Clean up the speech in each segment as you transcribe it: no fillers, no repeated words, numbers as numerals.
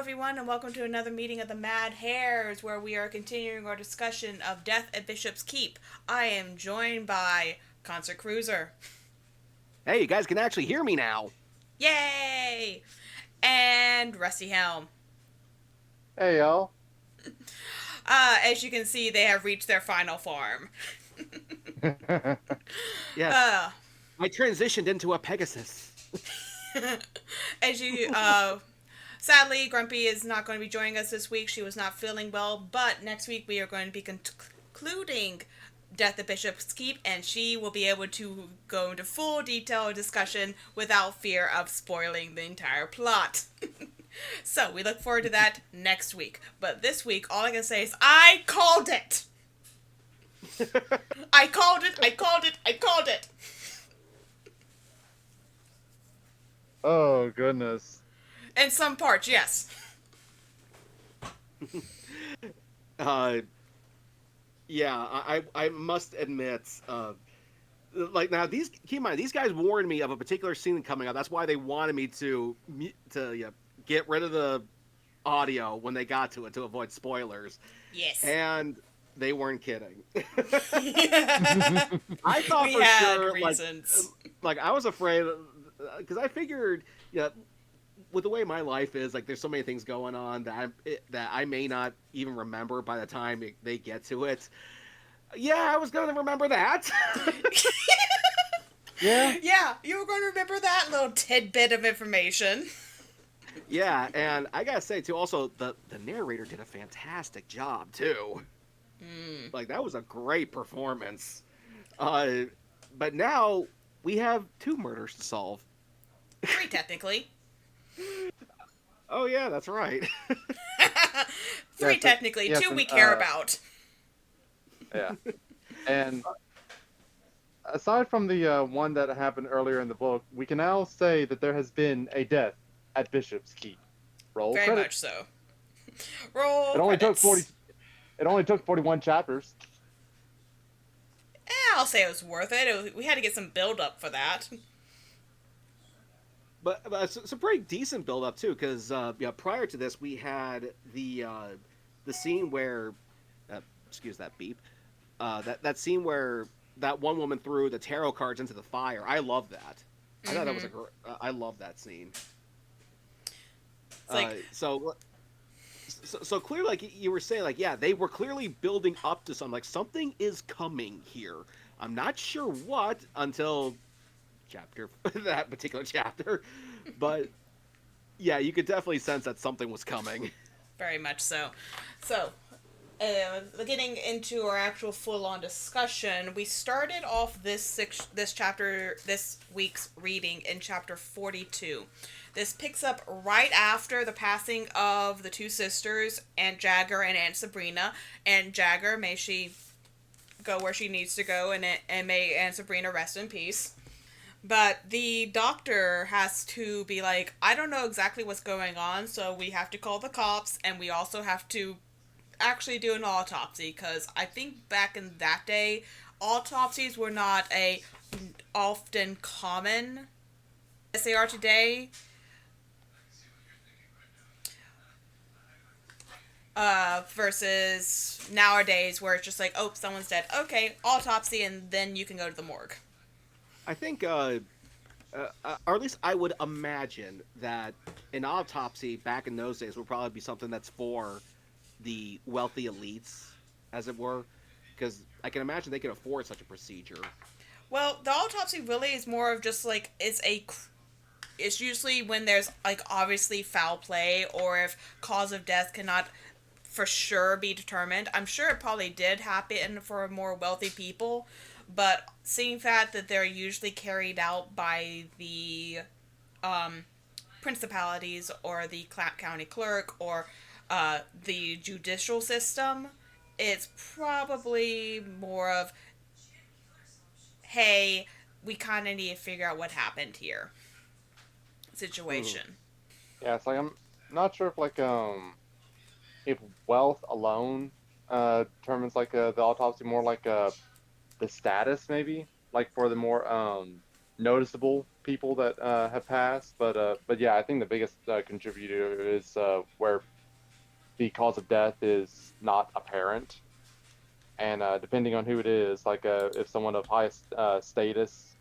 everyone, and welcome to another meeting of the Mad Hares, where we are continuing our discussion of Death at Bishop's Keep. I am joined by Concert Cruiser. Hey, you guys can actually hear me now. Yay! And Rusty Helm. Hey, y'all. As you can see, they have reached their final form. Yes, Uh, I transitioned into a Pegasus. as you, sadly, Grumpy is not going to be joining us this week. She was not feeling well, but next week we are going to be concluding Death at Bishop's Keep, and she will be able to go into full detail discussion without fear of spoiling the entire plot. So, we look forward to that next week. But this week, all I can say is, I called it! I called it, I called it, I called it! Oh, goodness. In some parts, yes. uh, yeah, I must admit, like now keep in mind these guys warned me of a particular scene coming up. That's why they wanted me to get rid of the audio when they got to it to avoid spoilers. Yes. And they weren't kidding. I I thought we for had sure, reasons. like I was afraid because I figured, with the way my life is, like there's so many things going on that I may not even remember by the time they get to it. Yeah, I was going to remember that. Yeah? Yeah, you were going to remember that little tidbit of information. Yeah, and I gotta say too, also the narrator did a fantastic job too. Like that was a great performance. But now we have two murders to solve. 3, technically. Oh yeah, that's right. 3, Yes, technically. yes, 2 and, we care about. Yeah. And aside from the one that happened earlier in the book, we can now say that there has been a death at Bishop's Keep. Roll Very credits. much so. Roll It only credits. took 40. It only took 41 chapters. I'll say it was worth it. We had to get some build up for that. But it's a pretty decent build up too, because prior to this we had the scene where, excuse that beep, that scene where that one woman threw the tarot cards into the fire. I love that. I thought that was I love that scene. It's like, So clearly, like you were saying, like yeah, they were clearly building up to something. Like something is coming here. I'm not sure what until chapter that particular chapter, but yeah, you could definitely sense that something was coming. very much so. So, getting into our actual full-on discussion, we started off this week's reading in chapter 42. This picks up right after the passing of the two sisters, Aunt Jagger and Aunt Sabrina. And Jagger, may she go where she needs to go, and may Aunt Sabrina rest in peace. But the doctor has to be like, I don't know exactly what's going on, so we have to call the cops, and we also have to actually do an autopsy, because I think back in that day, autopsies were not often common as they are today. Versus nowadays where it's just like, oh, someone's dead. Okay, autopsy, and then you can go to the morgue. I think, or at least I would imagine that an autopsy back in those days would probably be something that's for the wealthy elites, as it were, because I can imagine they could afford such a procedure. Well, the autopsy really is more of just like, it's usually when there's like obviously foul play, or if cause of death cannot for sure be determined. I'm sure it probably did happen for more wealthy people, but seeing that they're usually carried out by the principalities or the county clerk or the judicial system, it's probably more of, hey, we kind of need to figure out what happened here situation. Yeah, it's like I'm not sure if wealth alone determines the autopsy, more the status maybe, like for the more noticeable people that have passed, but yeah, I think the biggest contributor is where the cause of death is not apparent, and depending on who it is, like if someone of highest status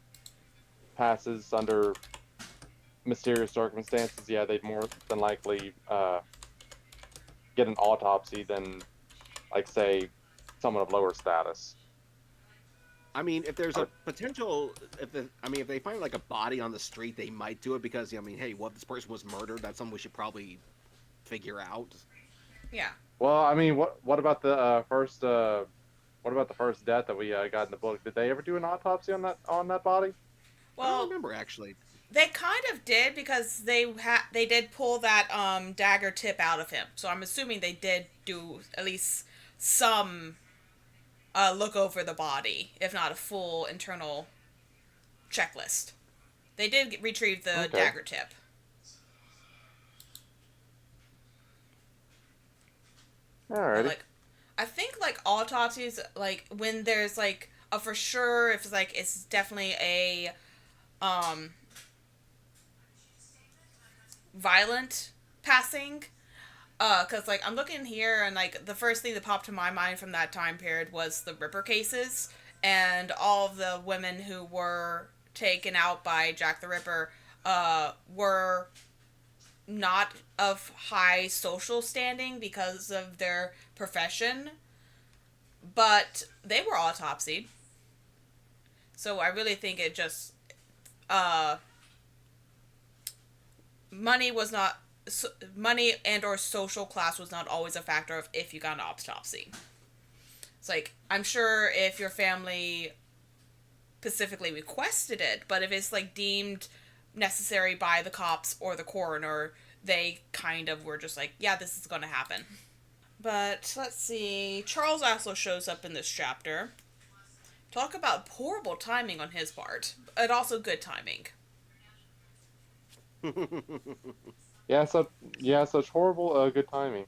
passes under mysterious circumstances, yeah, they'd more than likely get an autopsy than, like, say, someone of lower status. I mean, if there's a Or- potential, if they find like a body on the street, they might do it because I mean, hey, what if this person was murdered? That's something we should probably figure out. Yeah. Well, I mean, what about the first what about the first death that we got in the book? Did they ever do an autopsy on that body? I don't Well, remember actually. they kind of did because they did pull that dagger tip out of him. So I'm assuming they did do at least some look over the body, if not a full internal checklist. They did retrieve the Okay. dagger tip. But Alrighty. like, I think like autopsies, like when there's like a for sure, if it's like it's definitely a um violent passing. Cause like I'm looking here and like the first thing that popped to my mind from that time period was the Ripper cases and all of the women who were taken out by Jack the Ripper were not of high social standing because of their profession, but they were autopsied. So I really think it just uh money was not money and or social class was not always a factor of if you got an autopsy. It's like I'm sure if your family specifically requested it, but if it's like deemed necessary by the cops or the coroner, they kind of were just like, yeah, this is going to happen. But let's see. Charles also shows up in this chapter. Talk about horrible timing on his part, but also good timing. Yeah, such horrible good timing.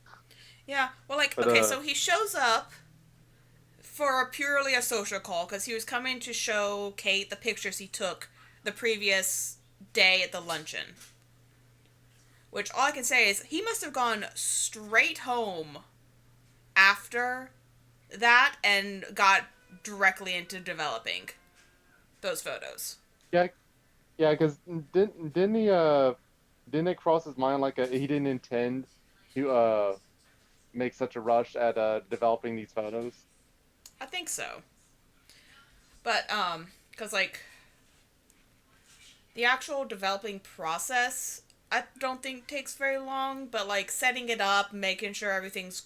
Yeah, well, like, But okay, so he shows up for purely a social call because he was coming to show Kate the pictures he took the previous day at the luncheon. Which all I can say is he must have gone straight home after that and got directly into developing those photos. yeah, yeah, because didn't it cross his mind like he didn't intend to make such a rush at developing these photos? I think so. But, because, like, the actual developing process, I don't think takes very long, but, like, setting it up, making sure everything's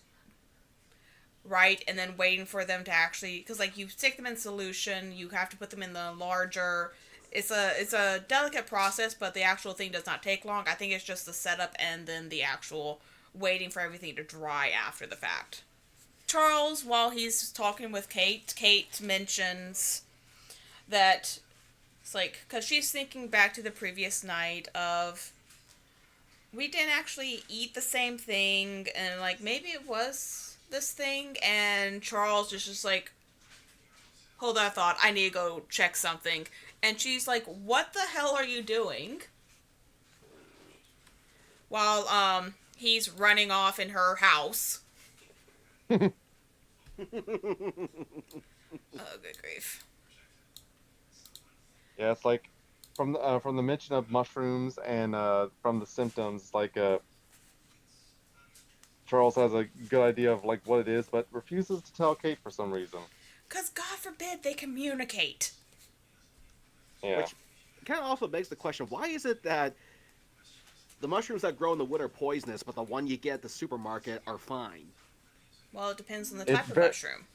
right, and then waiting for them to actually, because, like, you stick them in solution, you have to put them in the larger, it's a delicate process, but the actual thing does not take long. I think it's just the setup and then the actual waiting for everything to dry after the fact. Charles, while he's talking with Kate mentions that it's like, because she's thinking back to the previous night of, we didn't actually eat the same thing, and like, maybe it was this thing, and Charles is just like, hold that thought, I need to go check something. And she's like, what the hell are you doing? While, he's running off in her house. Oh, good grief. Yeah, it's like from the mention of mushrooms and from the symptoms, like Charles has a good idea of like what it is, but refuses to tell Kate for some reason. Because God forbid they communicate. Yeah. Which kind of also begs the question: why is it that the mushrooms that grow in the wood are poisonous, but the one you get at the supermarket are fine? Well, it depends on the It's type of very mushroom.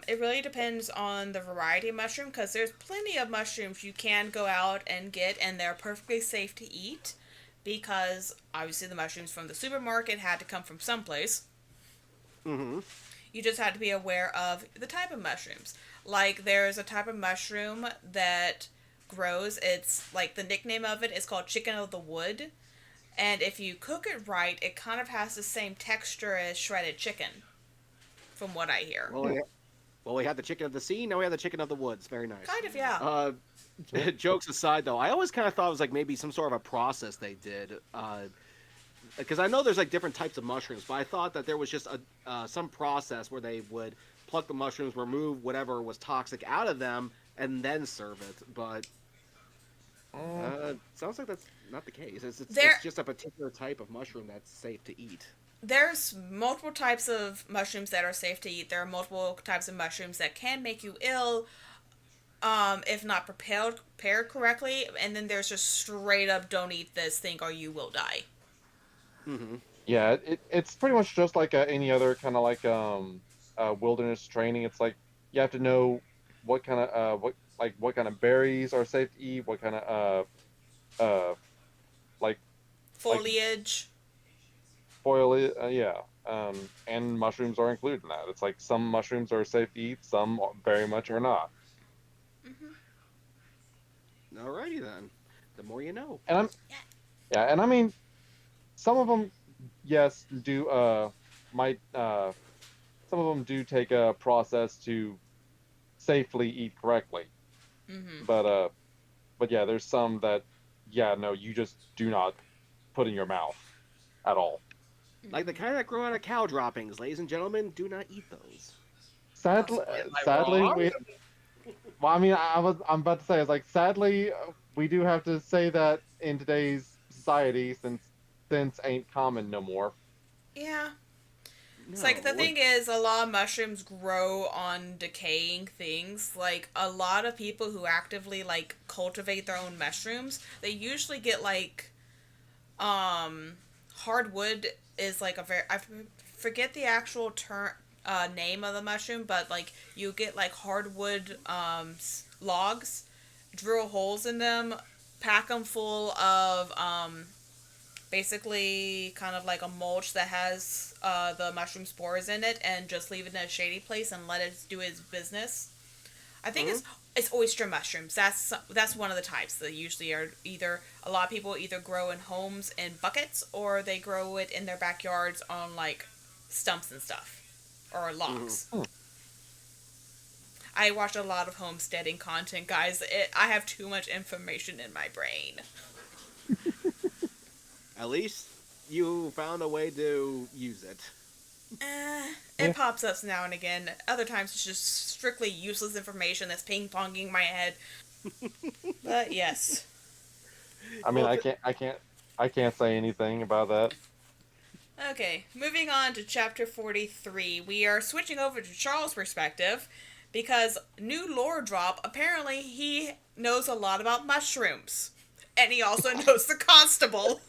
It really depends on the variety of mushroom, because there's plenty of mushrooms you can go out and get, and they're perfectly safe to eat, because obviously the mushrooms from the supermarket had to come from someplace. Mm-hmm. You just had to be aware of the type of mushrooms. Like, there's a type of mushroom that grows, it's like the nickname of it is called chicken of the wood. And if you cook it right, it kind of has the same texture as shredded chicken, from what I hear. Well, Well, we had the chicken of the sea. Now we have the chicken of the woods. Very nice. Kind of, yeah. Jokes aside, though, I always kind of thought it was like maybe some sort of a process they did. Because I know there's like different types of mushrooms, but I thought that there was just some process where they would pluck the mushrooms, remove whatever was toxic out of them, and then serve it. But sounds like that's not the case. It's just a particular type of mushroom that's safe to eat. There's multiple types of mushrooms that are safe to eat. There are multiple types of mushrooms that can make you ill, if not prepared correctly. And then there's just straight up, don't eat this thing or you will die. Mm-hmm. Yeah, it's pretty much just like any other kind of like wilderness training. It's like you have to know what kind of what kind of berries are safe to eat, what kind of like Foliage. foliage, yeah. And mushrooms are included in that. It's like some mushrooms are safe to eat, some very much are not. Alrighty then. The more you know. And and I mean, some of them, yes, do might some of them do take a process to safely eat correctly. Mm-hmm. But yeah, there's some that, yeah, no, you just do not put in your mouth at all. Like the kind that grow out of cow droppings, ladies and gentlemen, do not eat those. Sadly, I sadly, wrong? well, I mean, I'm about to say, it's like, sadly, we do have to say that in today's society, since ain't common no more. Yeah. It's like the thing is, a lot of mushrooms grow on decaying things. Like a lot of people who actively like cultivate their own mushrooms, they usually get like, hardwood is like a very I forget the actual term name of the mushroom, but like you get like hardwood logs, drill holes in them, pack them full of basically kind of like a mulch that has the mushroom spores in it, and just leave it in a shady place and let it do its business. I think it's oyster mushrooms. That's one of the types that usually are either a lot of people either grow in homes in buckets, or they grow it in their backyards on like stumps and stuff or logs. I watch a lot of homesteading content, guys. I have too much information in my brain. At least you found a way to use it. It pops up now and again. Other times it's just strictly useless information that's ping-ponging my head. But yes. I mean, I can't say anything about that. Okay, moving on to chapter 43. We are switching over to Charles' perspective because new lore drop. Apparently, he knows a lot about mushrooms. And he also knows the constable.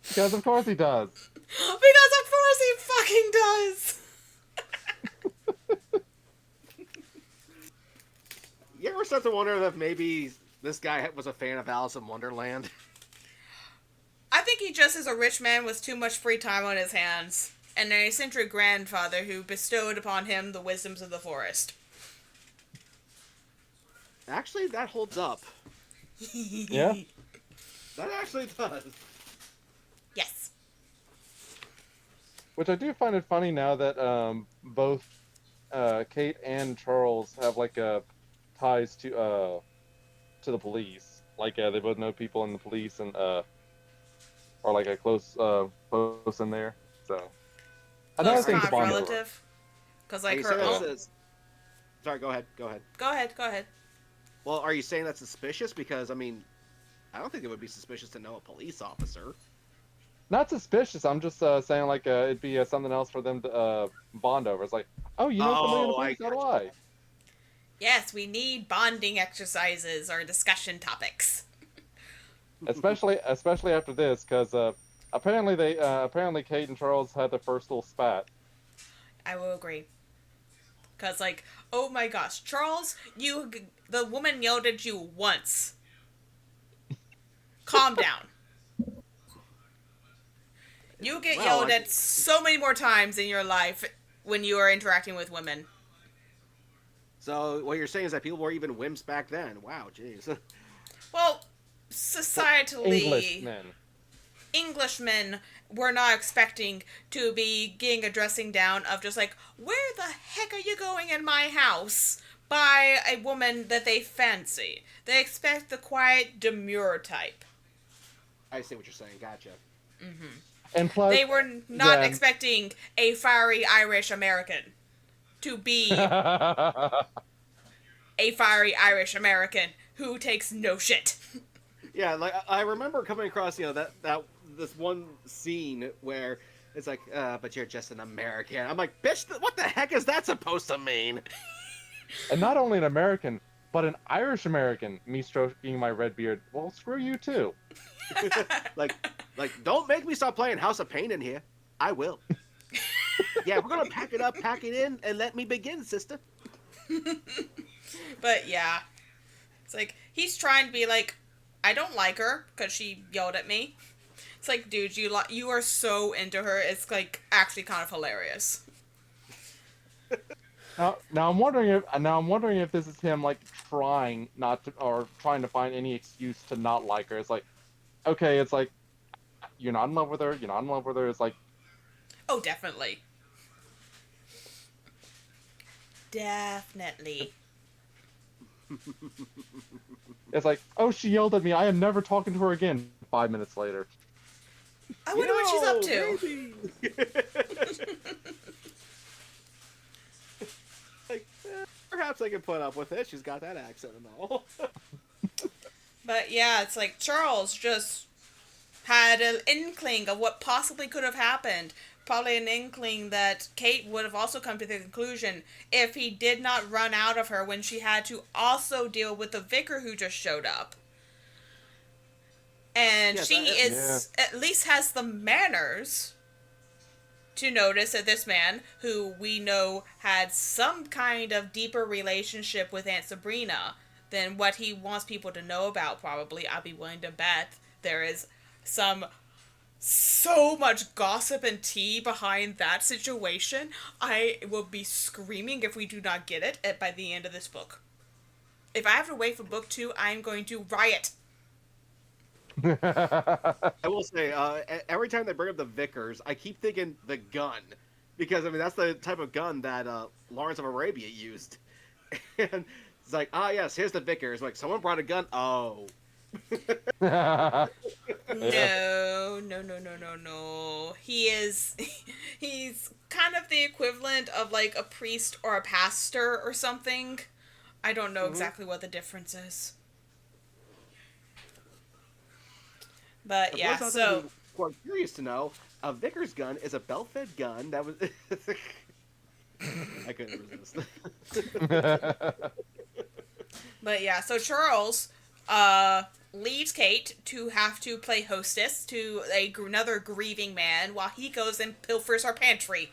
Because of course he does. Because of course he fucking does. You ever start to wonder if maybe this guy was a fan of Alice in Wonderland? I think he just is a rich man with too much free time on his hands, and an eccentric grandfather who bestowed upon him the wisdoms of the forest. Actually, that holds up. Yeah? That actually does. Yes. Which I do find it funny now that both Kate and Charles have like ties to the police. Like they both know people in the police and are like a close in there. So another Close thing to kind of bond over. relative. Because like Are you her saying own... this is- Sorry, go ahead. Go ahead. Well, are you saying that's suspicious? Because, I mean, I don't think it would be suspicious to know a police officer. Not suspicious. I'm just saying like it'd be something else for them to bond over. It's like, oh, you know somebody in the police? So do I. Yes, we need bonding exercises or discussion topics. Especially after this, because apparently Kate and Charles had their first little spat. I will agree. Because, like, oh my gosh, Charles, the woman yelled at you once. Calm down. You get yelled at so many more times in your life when you are interacting with women. So what you're saying is that people were even wimps back then. Wow, jeez. Well, societally... English men. Englishmen were not expecting to be getting a dressing down of just like, where the heck are you going in my house? By a woman that they fancy. They expect the quiet, demure type. I see what you're saying. Gotcha. And plus, They were not expecting a fiery Irish American to be a fiery Irish American who takes no shit. Yeah, like I remember coming across, that this one scene where it's like, but you're just an American. I'm like, bitch, what the heck is that supposed to mean? And not only an American, but an Irish American, me stroking my red beard. Well, screw you too. like, don't make me stop playing House of Pain in here. I will. Yeah, we're gonna pack it up, pack it in, and let me begin, sister. But yeah, it's like he's trying to be like, I don't like her because she yelled at me. It's like, dude, you are so into her. It's like actually kind of hilarious. Now I'm wondering if this is him like trying not to, or trying to find any excuse to not like her. It's like, okay, it's like you're not in love with her. You're not in love with her. It's like, oh, definitely, definitely. it's like, oh, she yelled at me. I am never talking to her again. 5 minutes later. I wonder what she's up to. Like, perhaps I can put up with it. She's got that accent and all. But yeah, it's like Charles just had an inkling of what possibly could have happened. Probably an inkling that Kate would have also come to the conclusion if he did not run out of her when she had to also deal with the vicar who just showed up. And yes, at least has the manners to notice that this man, who we know had some kind of deeper relationship with Aunt Sabrina than what he wants people to know about, probably, I'd be willing to bet there is so much gossip and tea behind that situation. I will be screaming if we do not get it by the end of this book. If I have to wait for book 2, I'm going to riot. I will say, every time they bring up the Vickers, I keep thinking the gun. Because, I mean, that's the type of gun that Lawrence of Arabia used. And it's like, yes, here's the Vickers. Like, someone brought a gun? Oh. No. He's kind of the equivalent of, like, a priest or a pastor or something. I don't know exactly what the difference is. But yeah, so I'm curious to know, a Vickers gun is a belt-fed gun that was. I couldn't resist. But yeah, so Charles leaves Kate to have to play hostess to another grieving man while he goes and pilfers her pantry.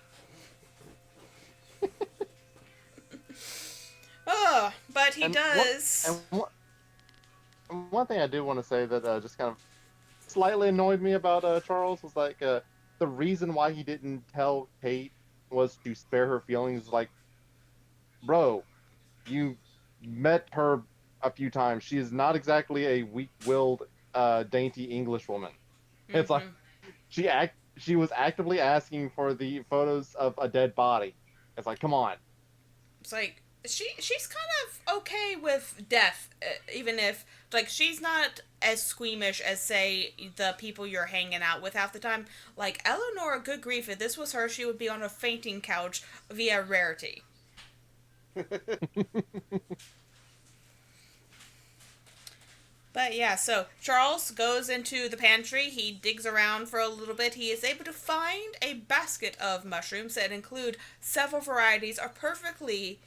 But he does. One thing I do want to say that just kind of slightly annoyed me about Charles was like the reason why he didn't tell Kate was to spare her feelings. Like, bro, you met her a few times. She is not exactly a weak-willed, dainty English woman. Mm-hmm. It's like she was actively asking for the photos of a dead body. It's like, come on. It's like she's kind of okay with death, even if like she's not as squeamish as say the people you're hanging out with half the time. Like Eleanor, good grief, if this was her, she would be on a fainting couch via Rarity. But yeah, so Charles goes into the pantry. He digs around for a little bit. He is able to find a basket of mushrooms that include several varieties, are perfectly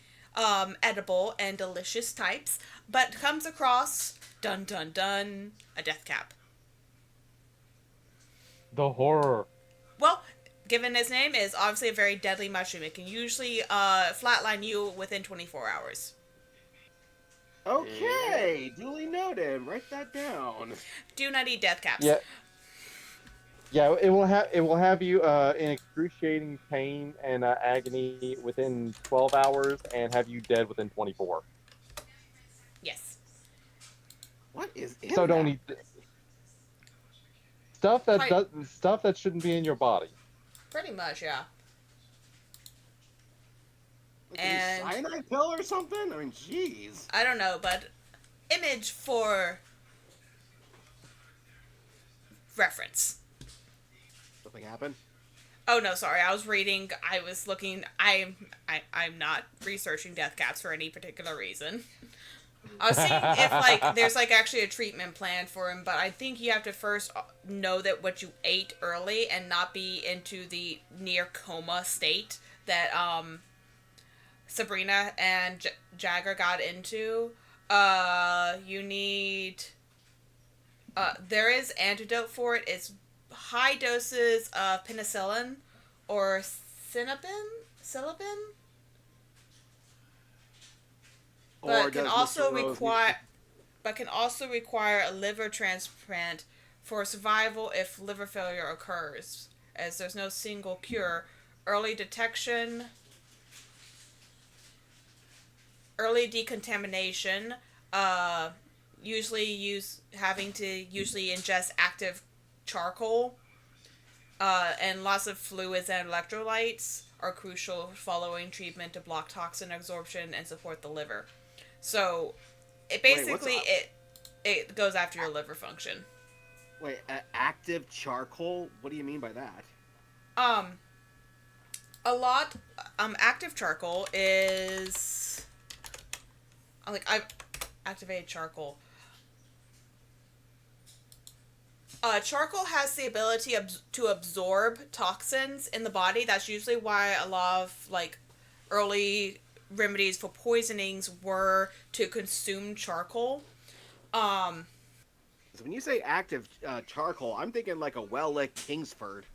edible and delicious types, but comes across, dun dun dun, a death cap. The horror. Well, given his name, is obviously a very deadly mushroom. It can usually flatline you within 24 hours. Okay, duly noted. Write that down. Do not eat death caps. Yeah, it will have you in excruciating pain and agony within 12 hours, and have you dead within 24. Yes. What is in so that? don't eat. Quite, stuff that shouldn't be in your body. pretty much, yeah. Like a And cyanide pill or something? I mean, jeez. I don't know, but image for reference. Something happened? Oh no, sorry. I was reading. I was looking. I'm not researching death caps for any particular reason. I was seeing if like there's like actually a treatment plan for him, but I think you have to first know that what you ate early and not be into the near coma state that Sabrina and Jagger got into. You need. There is antidote for it. It's high doses of penicillin or Silibin, Or but can does also Mr. Rose need require a liver transplant for survival if liver failure occurs, as there's no single cure. Early detection, early decontamination, uh, usually ingest active charcoal, and lots of fluids and electrolytes are crucial following treatment to block toxin absorption and support the liver. So, it Wait, what's basically it goes after your liver function. wait, active charcoal? What do you mean by that? Um, a lot active charcoal is like I've activated charcoal. Charcoal has the ability to absorb toxins in the body. That's usually why a lot of like early remedies for poisonings were to consume charcoal. Um, So when you say active charcoal, I'm thinking like a well-lit Kingsford.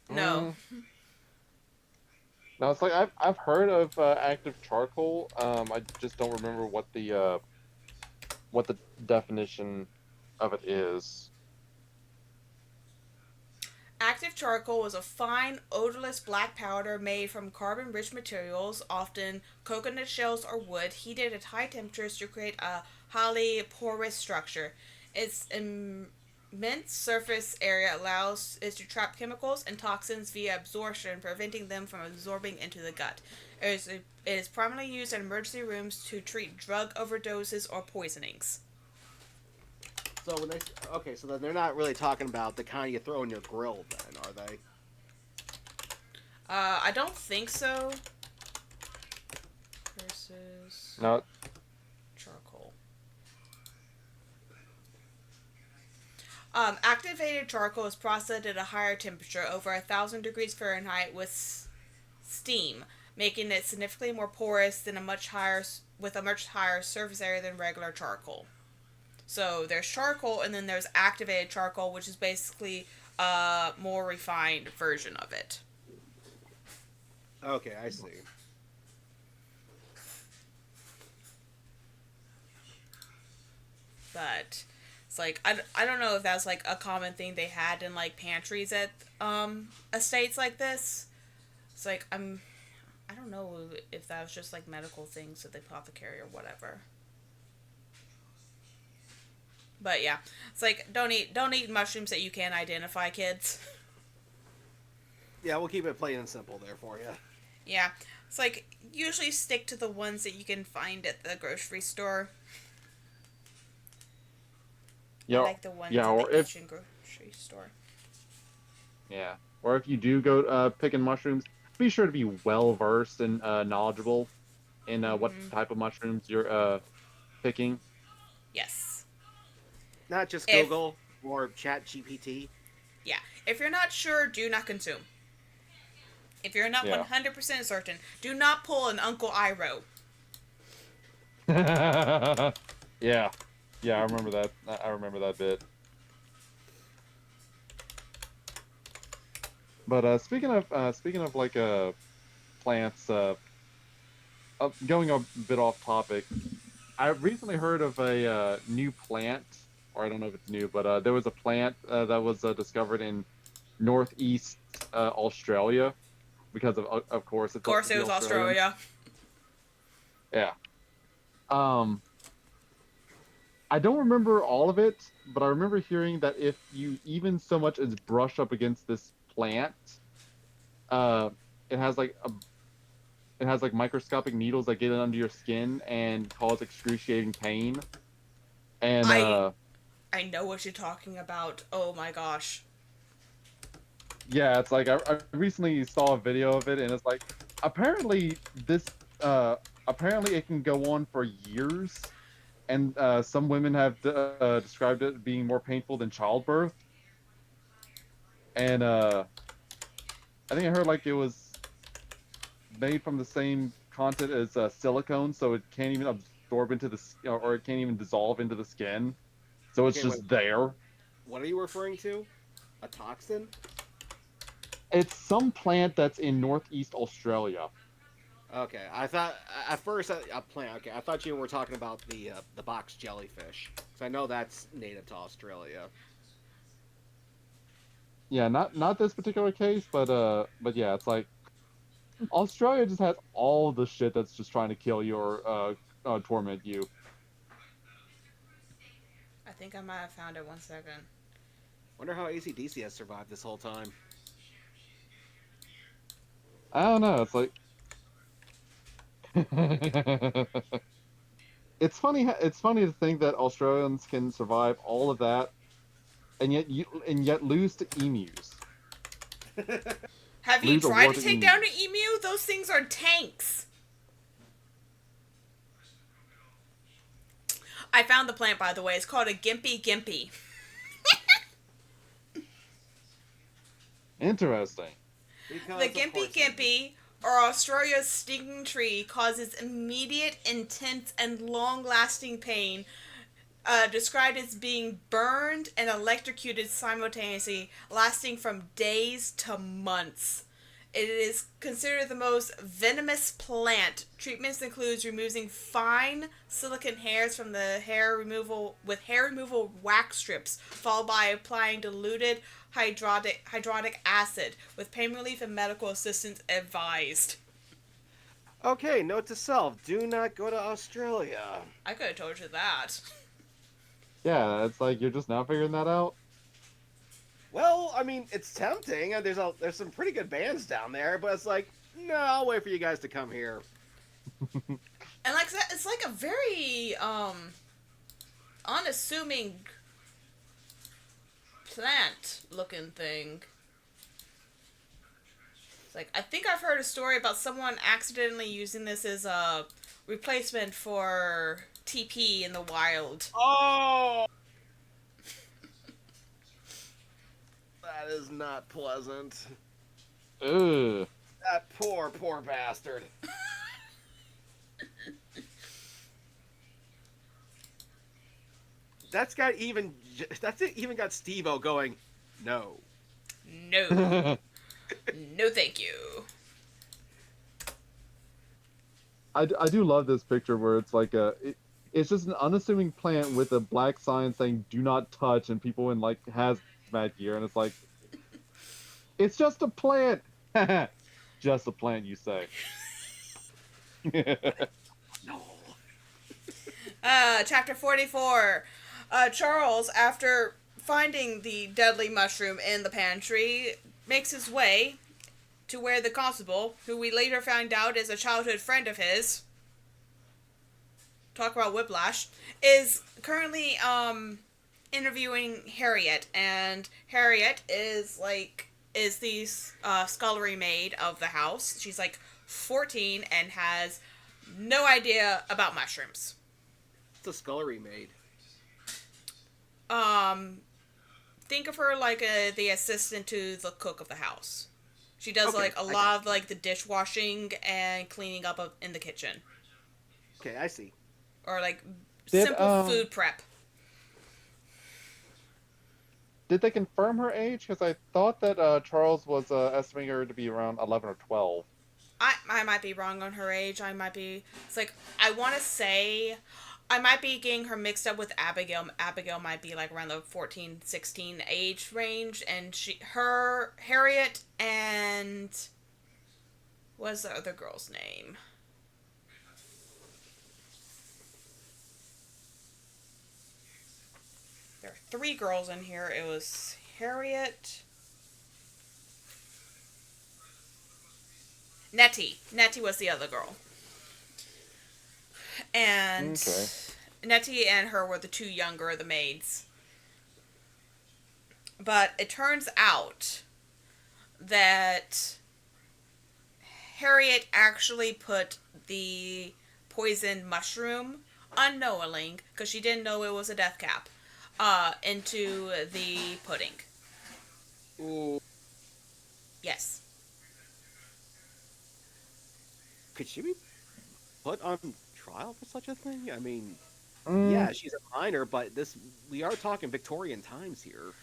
no. Mm, no, it's like I've heard of active charcoal. I just don't remember what the definition of it is. Active charcoal is a fine, odorless black powder made from carbon rich materials, often coconut shells or wood, heated at high temperatures to create a highly porous structure. Its immense surface area allows it to trap chemicals and toxins via absorption, preventing them from absorbing into the gut. It is primarily used in emergency rooms to treat drug overdoses or poisonings. So when they okay, so then they're not really talking about the kind you throw in your grill, then, are they? I don't think so. Versus No, charcoal. Activated charcoal is processed at a higher temperature, over 1,000 degrees Fahrenheit, with steam, making it significantly more porous than with a much higher surface area than regular charcoal. So there's charcoal, and then there's activated charcoal, which is basically a more refined version of it. Okay, I see. But it's like I don't know if that's like a common thing they had in like pantries at estates like this. It's like I don't know if that was just like medical things at the apothecary or whatever. But yeah, it's like don't eat mushrooms that you can't identify, kids. Yeah, we'll keep it plain and simple there for you. Yeah, it's like usually stick to the ones that you can find at the grocery store. I yeah, like the ones yeah, in or the if Asian grocery store. yeah, or if you do go picking mushrooms, be sure to be well versed and knowledgeable in what Mm-hmm. type of mushrooms you're picking. Yes. Not just If Google or Chat GPT. Yeah, if you're not sure, do not consume. If you're not Yeah. 100% certain, do not pull an Uncle Iroh. Yeah, yeah, I remember that. I remember that bit. But speaking of like plants, going a bit off topic, I recently heard of a new plant, or I don't know if it's new, but there was a plant that was discovered in northeast Australia because of course Of it's course, it the was Australians. Australia. Yeah. Um, I don't remember all of it, but I remember hearing that if you even so much as brush up against this plant, uh, it has like microscopic needles that get under your skin and cause excruciating pain. And I I know what you're talking about. Oh my gosh. yeah, it's like I recently saw a video of it, and it's like apparently this apparently it can go on for years, and some women have described it being more painful than childbirth. And I think I heard like it was made from the same content as silicone, so it can't even absorb into or it can't even dissolve into the skin. So it's Okay, wait. just there. What are you referring to? A toxin? It's some plant that's in northeast Australia. Okay, I thought at first a plant. Okay, I thought you were talking about the box jellyfish, because I know that's native to Australia. Yeah, not this particular case, but yeah, it's like Australia just has all the shit that's just trying to kill you or torment you. I think I might have found it. 1 second. Wonder how ACDC has survived this whole time. I don't know. It's like it's funny to think that Australians can survive all of that and yet lose to emus. Have you Lose a tried war to to take emus. down an emu? Those things are tanks. I found the plant, by the way. It's called a gimpy gimpy. Interesting. The Because of gimpy course. gimpy, or Australia's stinging tree, causes immediate, intense, and long-lasting pain, described as being burned and electrocuted simultaneously, lasting from days to months. It is considered the most venomous plant. Treatments includes removing fine silicone hairs from the hair removal with hair removal wax strips, followed by applying diluted hydronic acid, with pain relief and medical assistance advised. Okay, note to self: do not go to Australia. I could have told you that. Yeah, it's like you're just now figuring that out. Well, I mean, it's tempting, and there's some pretty good bands down there, but it's like, no, I'll wait for you guys to come here. And like that, it's like a very unassuming plant looking thing. It's like I think I've heard a story about someone accidentally using this as a replacement for TP in the wild. Oh, that is not pleasant. Ugh. That poor bastard. That's it. Even got Steve-O going. No. No, no, thank you. I do love this picture where it's like it's just an unassuming plant with a black sign saying "Do not touch" and people in like hazmat gear, and it's like it's just a plant, just a plant, you say. No. Chapter 44. Charles, after finding the deadly mushroom in the pantry, makes his way to where the constable, who we later find out is a childhood friend of his, talk about whiplash, is currently interviewing Harriet, and Harriet is the scullery maid of the house. She's like 14 and has no idea about mushrooms. It's a scullery maid. Um, think of her like the assistant to the cook of the house. She does Okay, like a I lot got of like the dishwashing and cleaning up in the kitchen, Okay, I see. or like Did simple food prep. did they confirm her age? Because I thought that Charles was estimating her to be around 11 or 12. I might be wrong on her age. I might be. It's like I want to say. I might be getting her mixed up with Abigail. Abigail might be like around the 14, 16 age range, and Harriet, and what's the other girl's name? three girls in here. It was Harriet, Nettie. Nettie was the other girl. And Okay. Nettie and her were the two younger of the maids. But it turns out that Harriet actually put the poison mushroom unknowingly, because she didn't know it was a death cap, into the pudding. Ooh. Yes. Could she be put on trial for such a thing? I mean, Mm, yeah, she's a minor, but we are talking Victorian times here.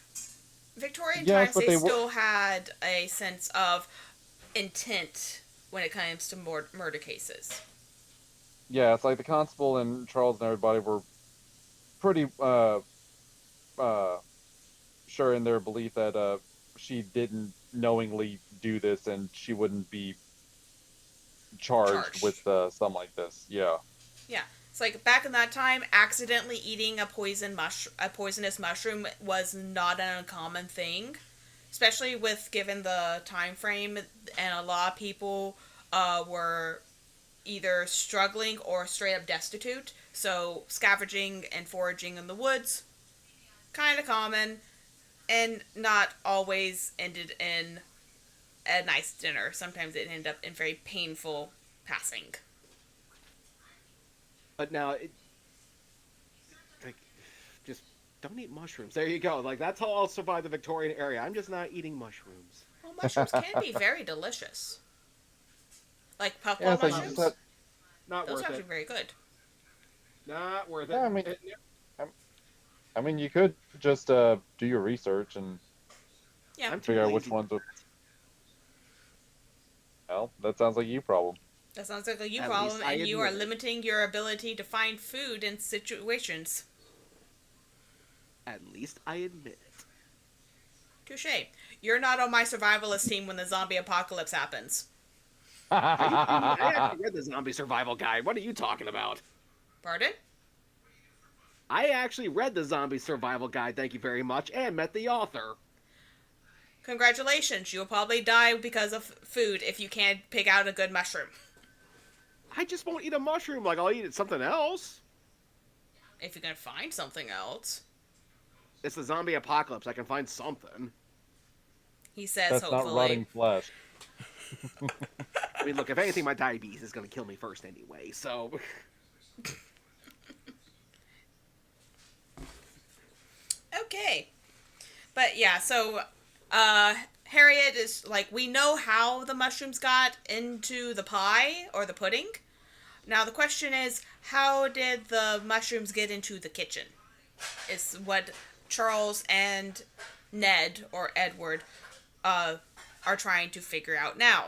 Victorian yes, times, but they they were. still had a sense of intent when it comes to murder cases. Yeah, it's like the constable and Charles and everybody were pretty uh sure in their belief that she didn't knowingly do this and she wouldn't be charged with Charged. something like this. Yeah. Yeah. It's like back in that time, accidentally eating a poisonous mushroom was not an uncommon thing, especially with given the time frame, and a lot of people were either struggling or straight up destitute. So scavenging and foraging in the woods, kind of common, and not always ended in a nice dinner. Sometimes it ended up in very painful passing. But now, like, just don't eat mushrooms. There you go. Like, that's how I'll survive the Victorian area. I'm just not eating mushrooms. Well, mushrooms can be very delicious. Like Yeah, puffball it's like you just Um, have. mushrooms, not those are worth actually it. very good. Not worth Yeah, it. I, I mean, you could just do your research and Yeah, I'm too figure out which lazy for ones would. that. Well, that sounds like you problem. that sounds like a you At least problem, I and you are admit it. limiting your ability to find food in situations. At least I admit it. Touche. You're not on my survivalist team when the zombie apocalypse happens. Are you kidding me? I actually read the zombie survival guide. What are you talking about? Pardon? I actually read the zombie survival guide, thank you very much, and met the author. Congratulations, you'll probably die because of food if you can't pick out a good mushroom. I just won't eat a mushroom like I'll eat something else. If you can find something else. It's the zombie apocalypse. I can find something. He says That's not hopefully. rotting flesh. I mean, look, if anything, my diabetes is going to kill me first anyway, so. Okay. But yeah, so Harriet is like, we know how the mushrooms got into the pie or the pudding. Now the question is, how did the mushrooms get into the kitchen? Is what Charles and Ned or Edward are trying to figure out now.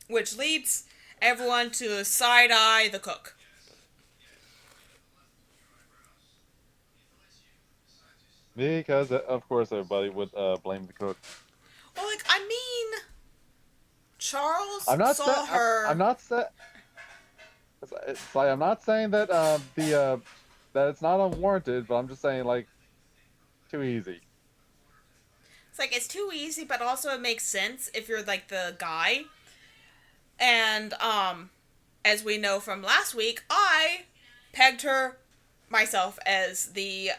Which leads everyone to side eye the cook. Because of course everybody would blame the cook. Well, like, I mean, Charles I'm not saying. saw her. I'm not saying. It's like I'm not saying that that it's not unwarranted, but I'm just saying like too easy. It's like, it's too easy, but also it makes sense if you're like the guy. And as we know from last week, I pegged her myself as the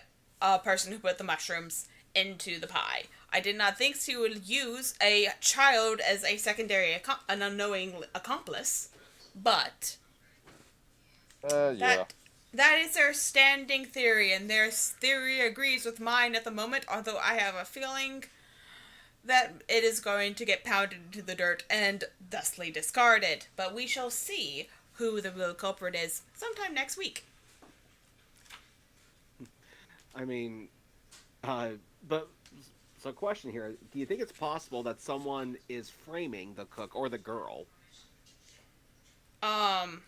person who put the mushrooms into the pie. I did not think she would use a child as a secondary, an unknowing accomplice, but Yeah. that is their standing theory, and their theory agrees with mine at the moment, although I have a feeling that it is going to get pounded into the dirt and thusly discarded. But we shall see who the real culprit is sometime next week. I mean, but so question here: do you think it's possible that someone is framing the cook or the girl? Um,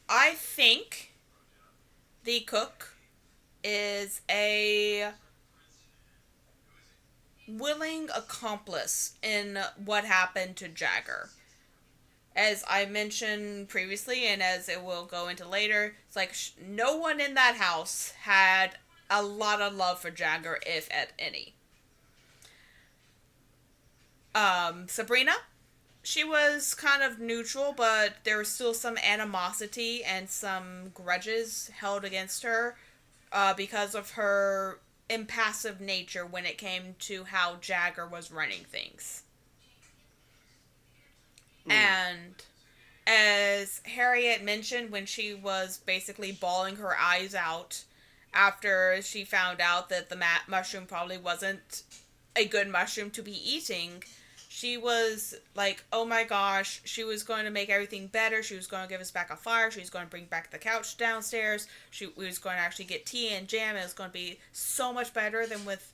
I think the cook is a willing accomplice in what happened to Jagger. as I mentioned previously, and as it will go into later, it's like no one in that house had a lot of love for Jagger, if at any. Sabrina, she was kind of neutral, but there was still some animosity and some grudges held against her because of her impassive nature when it came to how Jagger was running things. And as Harriet mentioned when she was basically bawling her eyes out after she found out that the mushroom probably wasn't a good mushroom to be eating, she was like, oh my gosh, she was going to make everything better. She was going to give us back a fire. She was going to bring back the couch downstairs. We was going to actually get tea and jam. It was going to be so much better than with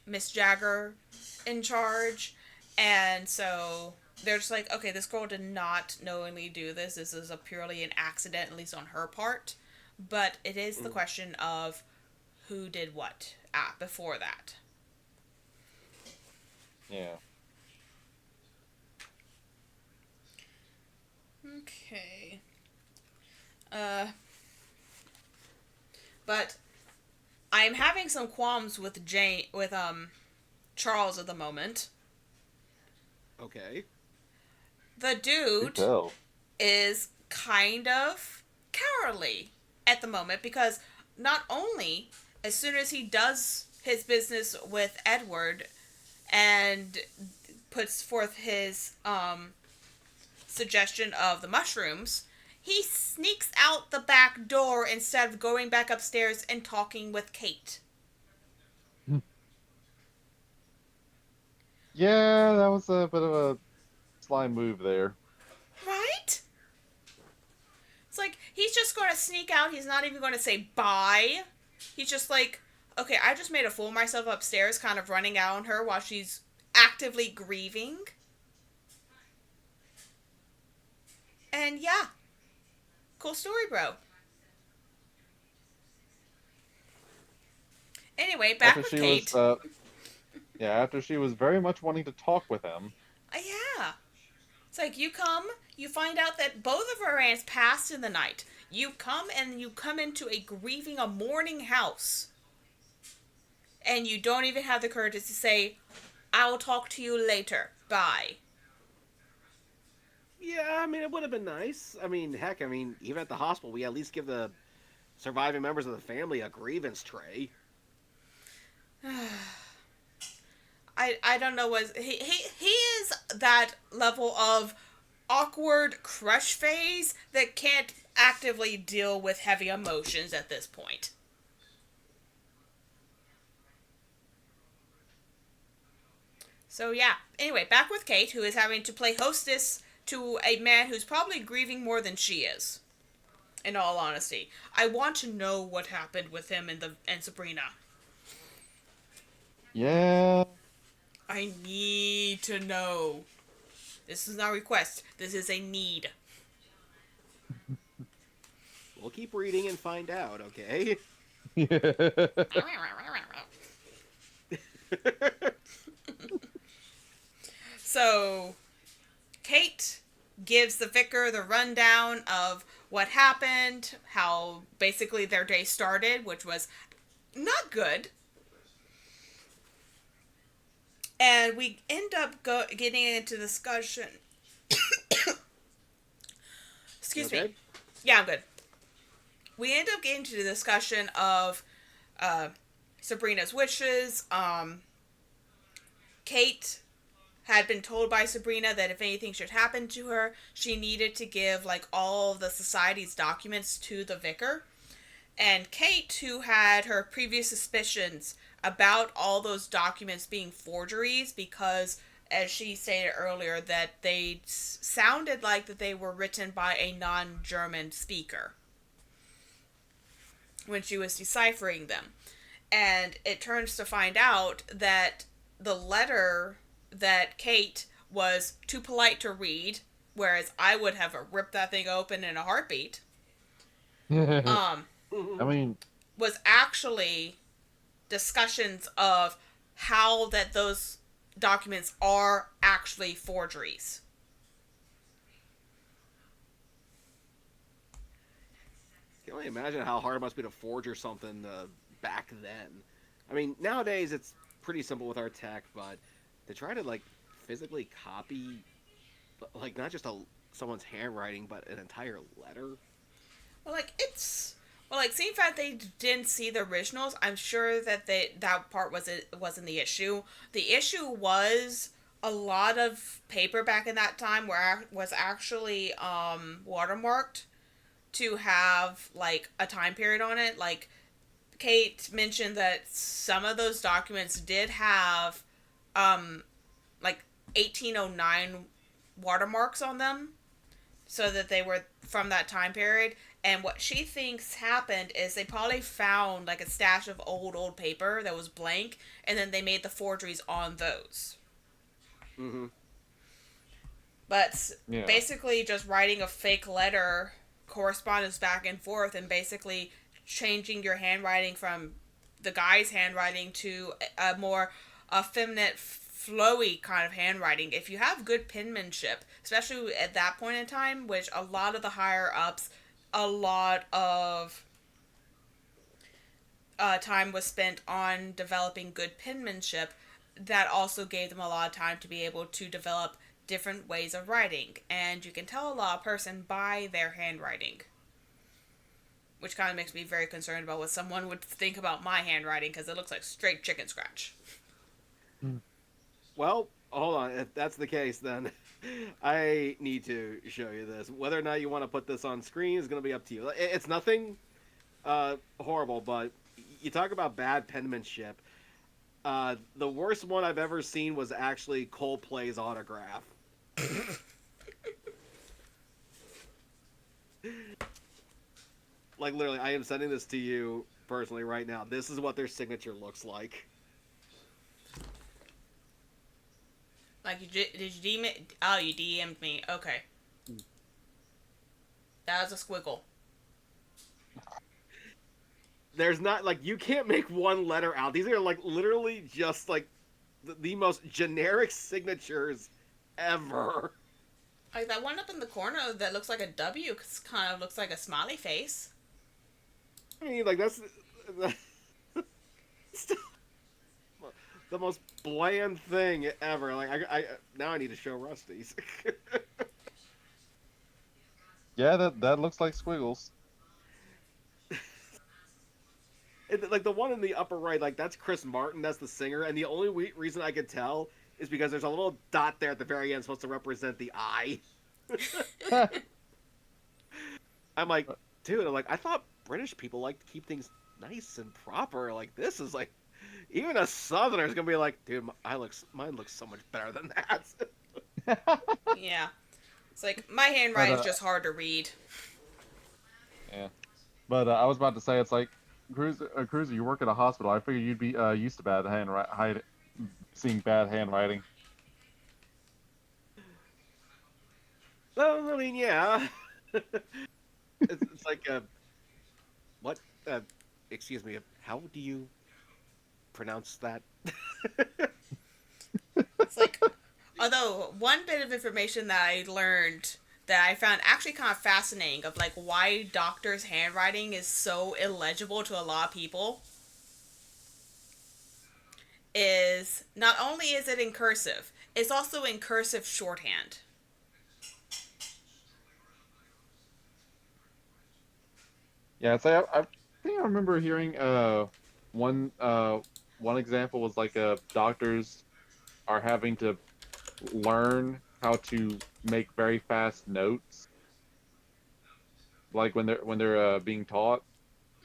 Miss Jagger in charge. And so they're just like, okay, this girl did not knowingly do this. This is a purely an accident, at least on her part. But it is the question of who did what before that. Yeah. Okay. But I'm having some qualms with Charles at the moment. Okay. The dude is kind of cowardly at the moment because not only as soon as he does his business with Edward and puts forth his suggestion of the mushrooms, he sneaks out the back door instead of going back upstairs and talking with Kate. Yeah, that was a bit of a sly move there. Right? It's like, he's just going to sneak out. He's not even going to say bye. He's just like, okay, I just made a fool of myself upstairs, kind of running out on her while she's actively grieving. And yeah. Cool story, bro. Anyway, back with Kate. After she was very much wanting to talk with him. Yeah. It's like, you come, you find out that both of her aunts passed in the night. You come into a mourning house. And you don't even have the courage to say, I'll talk to you later. Bye. Yeah, I mean, it would have been nice. I mean, heck, even at the hospital, we at least give the surviving members of the family a grievance tray. I don't know what he is that level of awkward crush phase that can't actively deal with heavy emotions at this point. So yeah, anyway, back with Kate, who is having to play hostess to a man who's probably grieving more than she is. In all honesty, I want to know what happened with him and Sabrina. Yeah. I need to know. This is not a request. This is a need. We'll keep reading and find out, okay? So, Kate gives the vicar the rundown of what happened, how basically their day started, which was not good. And we end up getting into discussion. Excuse me. Yeah, I'm good. We end up getting to the discussion of Sabrina's wishes. Kate had been told by Sabrina that if anything should happen to her, she needed to give all of the society's documents to the vicar. And Kate, who had her previous suspicions about all those documents being forgeries, because as she stated earlier, that they sounded like that they were written by a non-German speaker when she was deciphering them. And it turns to find out that the letter that Kate was too polite to read, whereas I would have ripped that thing open in a heartbeat, was actually discussions of how that those documents are actually forgeries. can only imagine how hard it must be to forge or something back then. I mean, nowadays it's pretty simple with our tech, but to try to like physically copy, like not just someone's handwriting, but an entire letter. Well, like it's well, like seeing fact they didn't see the originals. I'm sure that that part wasn't the issue. The issue was a lot of paper back in that time where was actually watermarked to have like a time period on it. Like Kate mentioned that some of those documents did have like 1809 watermarks on them so that they were from that time period. And what she thinks happened is they probably found like a stash of old paper that was blank, and then they made the forgeries on those. Mm-hmm. But Yeah. basically, just writing a fake letter, correspondence back and forth, and basically changing your handwriting from the guy's handwriting to a more effeminate, flowy kind of handwriting. If you have good penmanship, especially at that point in time, which a lot of the higher ups, a lot of time was spent on developing good penmanship, that also gave them a lot of time to be able to develop different ways of writing. And you can tell a lot of person by their handwriting. Which kind of makes me very concerned about what someone would think about my handwriting, because it looks like straight chicken scratch. Well, hold on. If that's the case, then I need to show you this. Whether or not you want to put this on screen is going to be up to you. It's nothing horrible, but you talk about bad penmanship. The worst one I've ever seen was actually Coldplay's autograph. Like, literally, I am sending this to you personally right now. This is what their signature looks like. Like, did you DM it? Oh, you DM'd me. Okay. That was a squiggle. There's not, like, you can't make one letter out. These are, like, literally just, like, the most generic signatures ever. Like, that one up in the corner that looks like a W kind of looks like a smiley face. I mean, like, that's the most bland thing ever. Like, I now I need to show Rusty's. Yeah, that looks like squiggles. Like, the one in the upper right, like, that's Chris Martin, that's the singer, and the only reason I could tell is because there's a little dot there at the very end supposed to represent the eye. I'm like, dude, I thought British people like to keep things nice and proper. Like, this is like, even a southerner's gonna be like, dude, mine looks so much better than that. Yeah. It's like, my handwriting's just hard to read. Yeah. But I was about to say, it's like, Cruiser, you work at a hospital. I figured you'd be used to seeing bad handwriting. Well, I mean, yeah. It's like, what? Excuse me, how do you pronounce that? It's like, although, one bit of information that I learned that I found actually kind of fascinating of like why doctors' handwriting is so illegible to a lot of people is not only is it in cursive, it's also in cursive shorthand. Yeah, it's like I think I remember hearing one one example was like doctors are having to learn how to make very fast notes, like when they're being taught.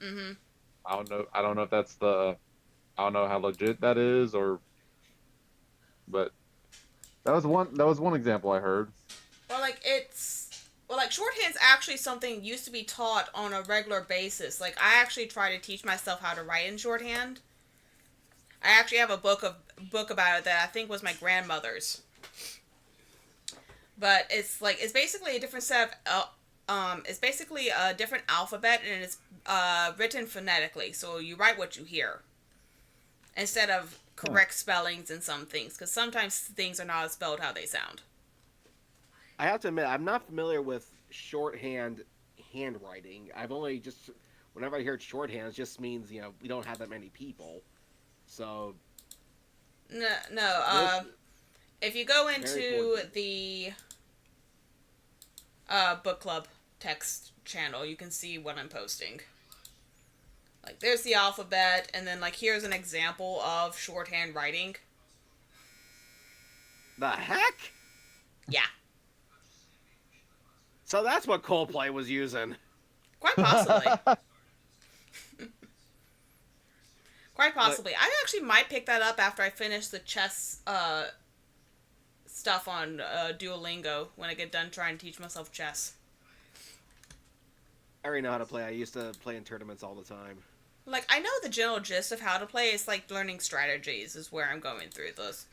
Mm-hmm. I don't know if that's I don't know how legit that is, but that was one example I heard. Well, like shorthand's actually something used to be taught on a regular basis. Like, I actually try to teach myself how to write in shorthand. I actually have a book about it that I think was my grandmother's. But it's basically a different set of it's basically a different alphabet, and it's written phonetically. So you write what you hear instead of correct spellings in some things, because sometimes things are not spelled how they sound. I have to admit, I'm not familiar with shorthand handwriting. I've only just whenever I hear shorthand, it just means we don't have that many people. So No, no. this If you go very into important. the book club text channel, you can see what I'm posting. Like, there's the alphabet, and then like here's an example of shorthand writing. The heck? Yeah, So that's what Coldplay was using. quite possibly. Quite But possibly. I actually might pick that up after I finish the chess stuff on Duolingo when I get done trying to teach myself chess. I already know how to play. I used to play in tournaments all the time. Like, I know the general gist of how to play. It's like learning strategies is where I'm going through this.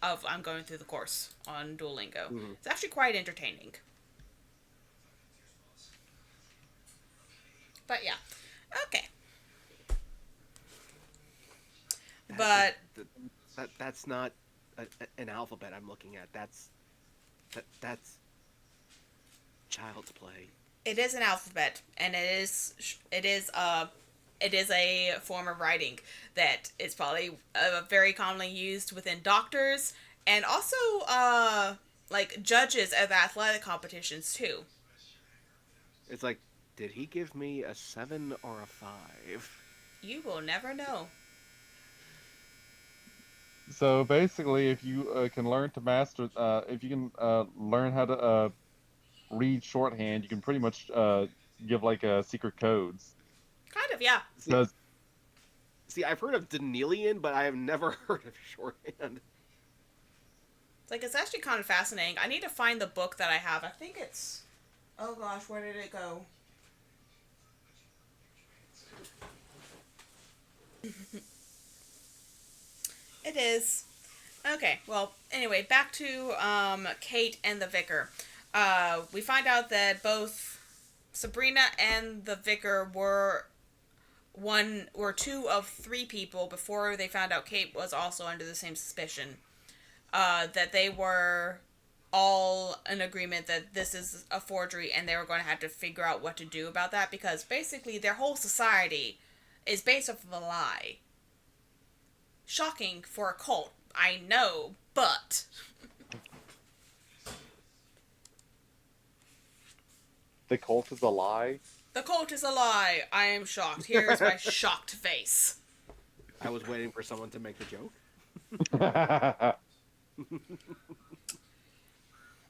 I'm going through the course on Duolingo. Mm-hmm. It's actually quite entertaining. But yeah, okay. But That's not an alphabet I'm looking at. That's child's play. it is an alphabet, and it is a form of writing that is probably very commonly used within doctors and also like judges of athletic competitions too. It's like, did he give me a 7 or a 5? You will never know. So basically, if you can learn to master, if you can learn how to read shorthand, you can pretty much give like secret codes. Kind of, yeah. Because See, I've heard of Danelian, but I have never heard of shorthand. Like, it's actually kind of fascinating. I need to find the book that I have. I think it's... Oh gosh, where did it go? It is. Okay, well, anyway, back to Kate and the vicar. We find out that both Sabrina and the vicar were two of three people before they found out Kate was also under the same suspicion. That they were all in agreement that this is a forgery and they were going to have to figure out what to do about that because basically their whole society is based off of a lie. Shocking for a cult, I know, but... the cult is a lie. The cult is a lie. I am shocked. Here's my shocked face. I was waiting for someone to make the joke.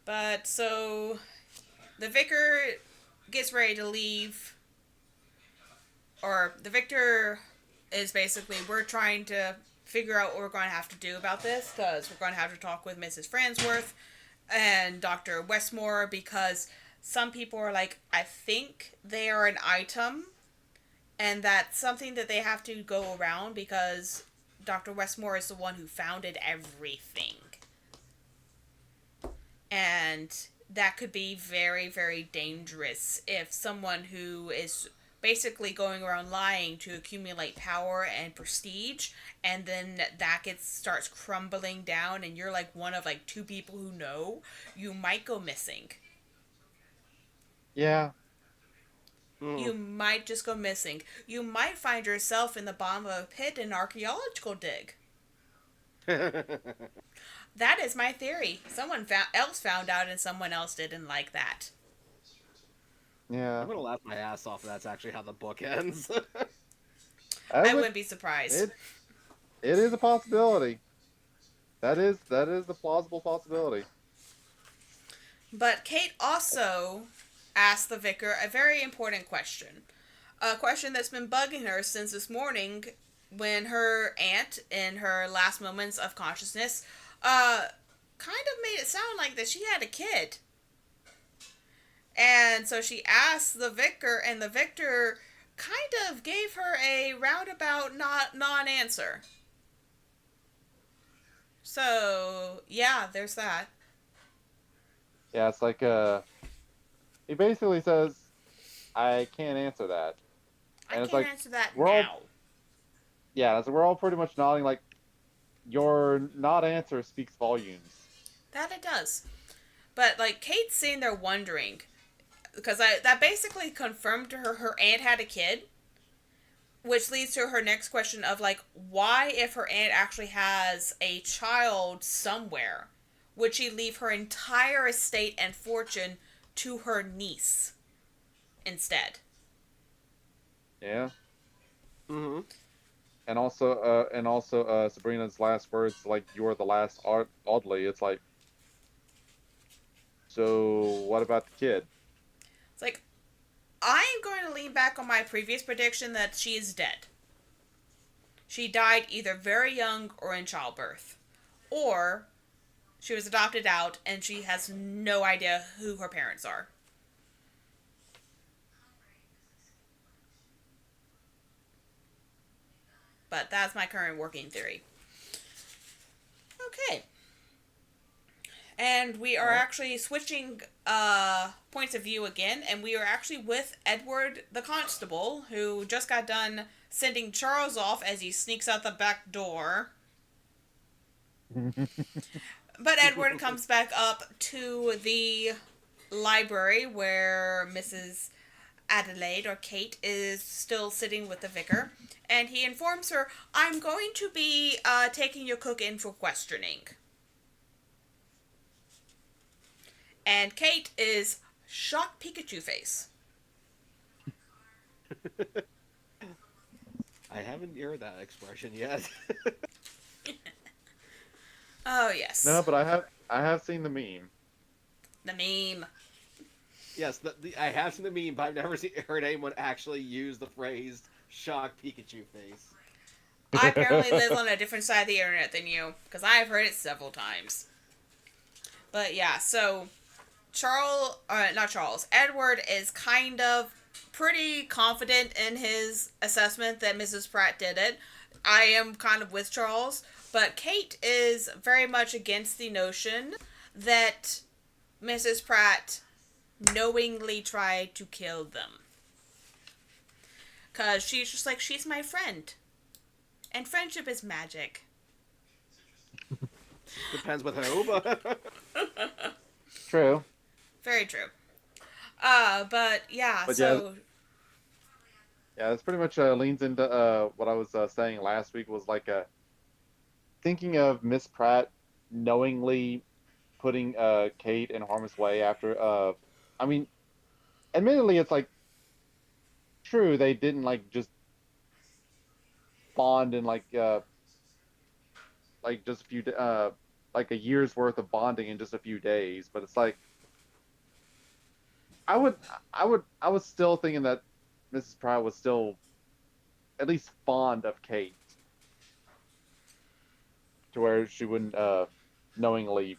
But, so... The vicar gets ready to leave. Or, the victor is basically, we're trying to figure out what we're going to have to do about this, because we're going to have to talk with Mrs. Farnsworth and Dr. Westmore, because some people are like, I think they are an item, and that's something that they have to go around, because Dr. Westmore is the one who founded everything. And that could be very, very dangerous if someone who is basically going around lying to accumulate power and prestige, and then that starts crumbling down and you're like one of like two people who know, you might go missing. Yeah. You might just go missing. You might find yourself in the bottom of a pit in an archaeological dig. That is my theory. Someone else found out and someone else didn't like that. Yeah. I'm gonna laugh my ass off if that's actually how the book ends. I wouldn't be surprised. It is a possibility. That is a plausible possibility. But Kate also asked the vicar a very important question. A question that's been bugging her since this morning when her aunt, in her last moments of consciousness, kind of made it sound like that she had a kid. And so she asked the vicar, and the vicar kind of gave her a roundabout non-answer. So, yeah, there's that. Yeah, it's like he basically says, I can't answer that. And I can't answer that we're all- now. Yeah, so we're all pretty much nodding like your not answer speaks volumes. That it does. But, like, Kate's sitting there wondering, because that basically confirmed to her aunt had a kid, which leads to her next question of like, why, if her aunt actually has a child somewhere, would she leave her entire estate and fortune to her niece instead? Yeah. Mm-hmm. And also, Sabrina's last words, like, "You're the last Audley." It's like, so what about the kid? It's like, I am going to lean back on my previous prediction that she is dead. She died either very young or in childbirth. Or she was adopted out and she has no idea who her parents are. But that's my current working theory. Okay. And we are Well, actually switching points of view again, and we are actually with Edward the Constable, who just got done sending Charles off as he sneaks out the back door. But Edward comes back up to the library where Mrs. Adelaide, or Kate, is still sitting with the vicar, and he informs her, I'm going to be taking your cook in for questioning. And Kate is shocked Pikachu face. I haven't heard that expression yet. Oh, yes. no, but I have seen the meme. The meme. Yes, I have seen the meme, but I've never heard anyone actually use the phrase "shock Pikachu face." I apparently live on a different side of the internet than you, because I have heard it several times. But yeah, so Edward is kind of pretty confident in his assessment that Mrs. Pratt did it. I am kind of with Charles, but Kate is very much against the notion that Mrs. Pratt knowingly tried to kill them. Because she's just like, she's my friend. And friendship is magic. Depends with who, but True. Very true. But yeah, But so... Yeah, this pretty much leans into what I was saying last week, was like thinking of Miss Pratt knowingly putting Kate in harm's way after I mean, admittedly, it's like true they didn't like just bond in like just a few like a year's worth of bonding in just a few days, but it's like I would I was still thinking that Mrs. Pratt was still at least fond of Kate, to where she wouldn't knowingly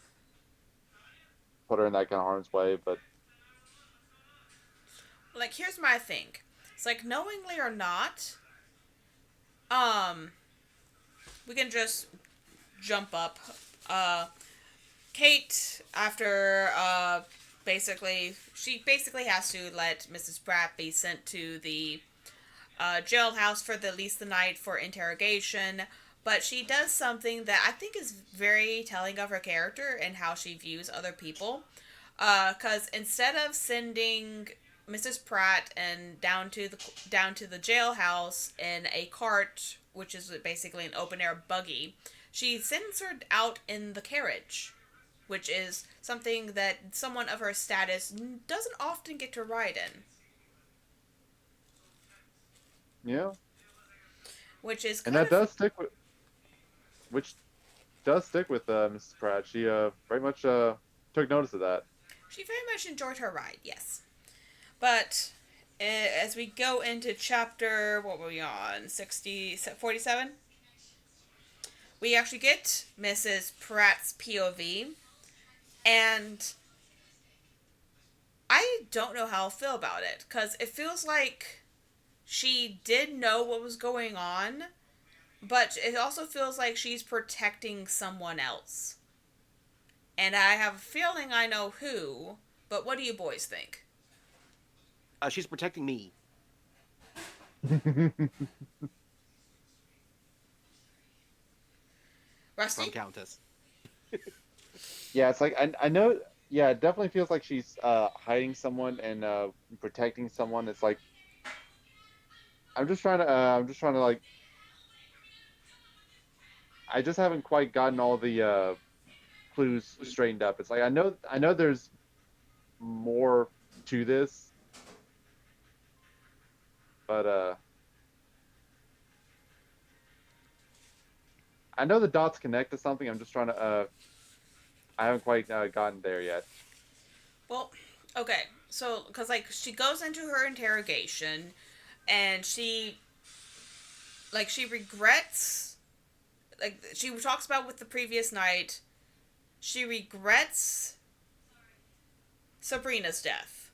put her in that kind of harm's way. But like, here's my thing. It's like, knowingly or not, um, we can just jump up. Kate, after, she basically has to let Mrs. Pratt be sent to the, jailhouse for at least the night for interrogation. But she does something that I think is very telling of her character and how she views other people. Because instead of sending Mrs. Pratt and down to the jailhouse in a cart, which is basically an open air buggy, she sends her out in the carriage, which is something that someone of her status doesn't often get to ride in. yeah, Which is and kind that of... does stick with which does stick with Mrs. Pratt. She very much took notice of that. She very much enjoyed her ride, yes. But as we go into chapter, what were we on? 47? We actually get Mrs. Pratt's POV, and I don't know how I feel about it, because it feels like she did know what was going on, but it also feels like she's protecting someone else. And I have a feeling I know who, but what do you boys think? she's protecting me from Rusty? Countess. Yeah, it's like I know yeah, it definitely feels like she's hiding someone and protecting someone. It's like I'm just trying to like I just haven't quite gotten all the clues straightened up. It's like I know there's more to this, but I know the dots connect to something. I'm just trying to I haven't quite gotten there yet. Well, okay. So, because like she goes into her interrogation, and she regrets, like she talks about with the previous night. She regrets Sabrina's death.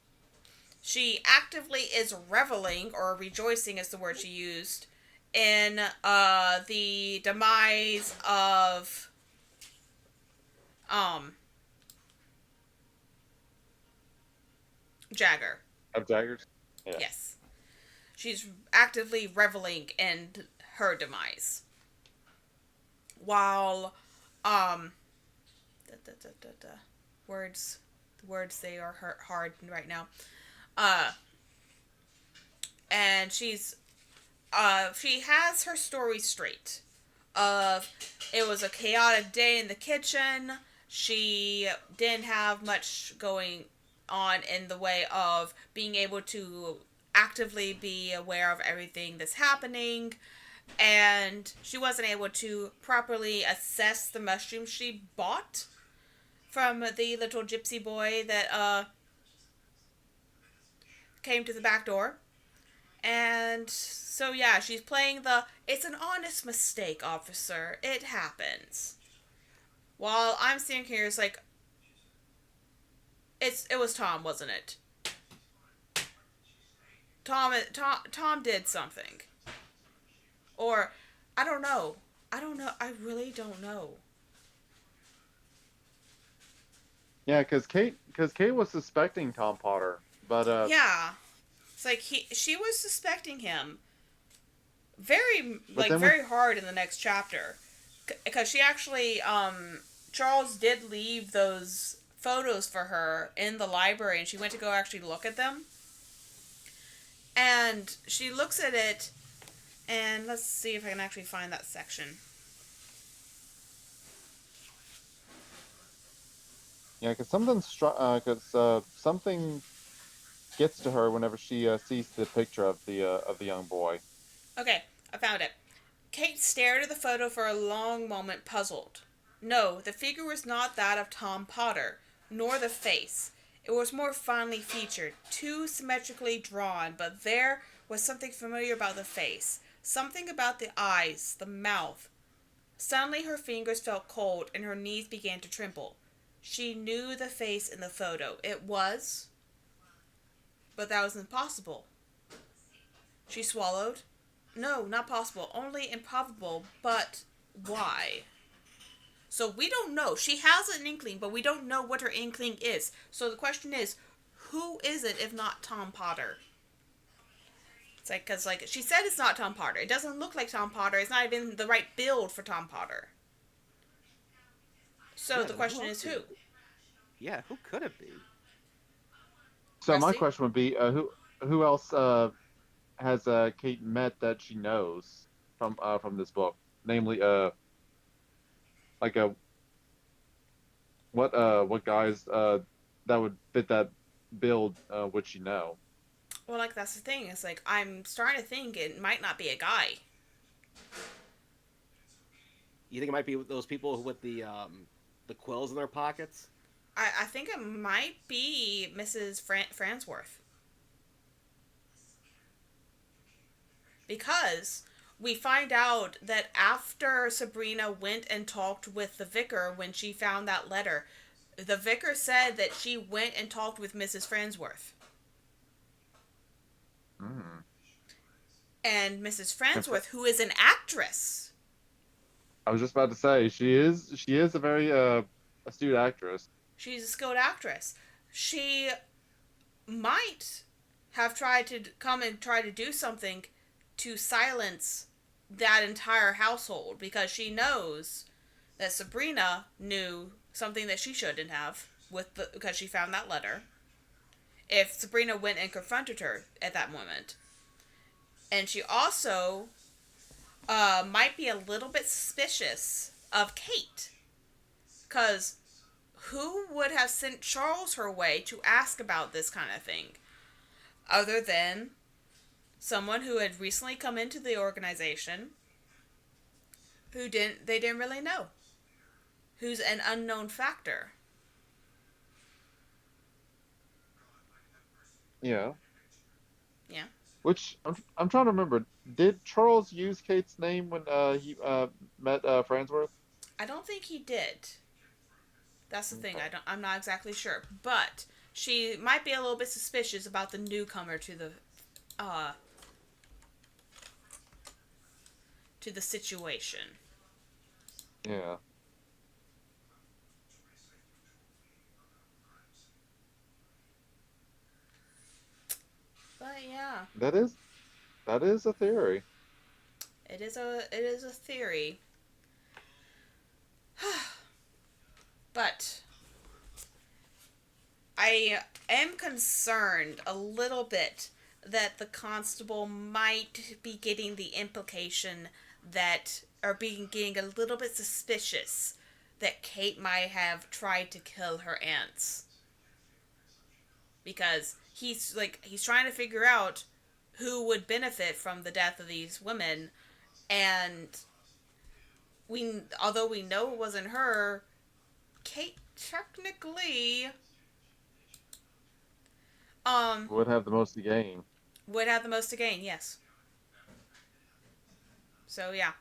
She actively is reveling or rejoicing, is the word she used, in the demise of um Jagger. Of daggers? Yeah. Yes. She's actively reveling in her demise. While um da, da, da, da, da. words words they are hard right now. Uh and she has her story straight. Of It was a chaotic day in the kitchen. She didn't have much going on in the way of being able to actively be aware of everything that's happening, and she wasn't able to properly assess the mushrooms she bought from the little gypsy boy that came to the back door. And so yeah, she's playing the it's an honest mistake, officer. It happens. While I'm sitting here, it's like it was Tom, wasn't it? Tom did something, or I don't know. I don't know. I really don't know. Yeah, because Kate was suspecting Tom Potter, but Yeah, it's like she was suspecting him very but like then when very hard in the next chapter, because she actually Charles did leave those photos for her in the library, and she went to go actually look at them, and she looks at it, and let's see if I can actually find that section. yeah, because something gets to her whenever she sees the picture of the young boy. Okay, I found it. Kate stared at the photo for a long moment, puzzled. No, the figure was not that of Tom Potter, nor the face. It was more finely featured, too symmetrically drawn, but there was something familiar about the face. Something about the eyes, the mouth. Suddenly her fingers felt cold and her knees began to tremble. She knew the face in the photo. It was, but that was impossible. She swallowed. No, not possible. Only improbable. But why? So we don't know. She has an inkling, but we don't know what her inkling is. So the question is, who is it if not Tom Potter? It's like, because like she said it's not Tom Potter. It doesn't look like Tom Potter. It's not even the right build for Tom Potter. So Yeah, the then question is could who? it? Yeah, who could it be? So my Rusty? question would be, who else has Kate met that she knows from this book? Namely, like what guys that would fit that build would she know? Well, like that's the thing. It's like I'm starting to think it might not be a guy. You think it might be those people with the quills in their pockets? I think it might be Mrs. Fransworth. Because we find out that after Sabrina went and talked with the vicar when she found that letter, the vicar said that she went and talked with Mrs. Fransworth. Mm. And Mrs. Fransworth, who is an actress, I was just about to say she is a very astute actress. she's a skilled actress. She might have tried to come and try to do something to silence that entire household because she knows that Sabrina knew something that she shouldn't have. because she found that letter. If Sabrina went and confronted her at that moment. And she also might be a little bit suspicious of Kate. Because who would have sent Charles her way to ask about this kind of thing? Other than someone who had recently come into the organization they didn't really know. Who's an unknown factor. Yeah. Yeah. Which I'm trying to remember. Did Charles use Kate's name when he met Farnsworth? I don't think he did. That's the thing. I'm not exactly sure, but she might be a little bit suspicious about the newcomer to the situation. Yeah. But yeah, That is a theory. it is a theory. But I am concerned a little bit that the constable might be getting the implication that, or being getting a little bit suspicious that Kate might have tried to kill her aunts. Because he's trying to figure out who would benefit from the death of these women, and although we know it wasn't her, Kate technically Would have the most to gain. would have the most to gain, yes. So yeah.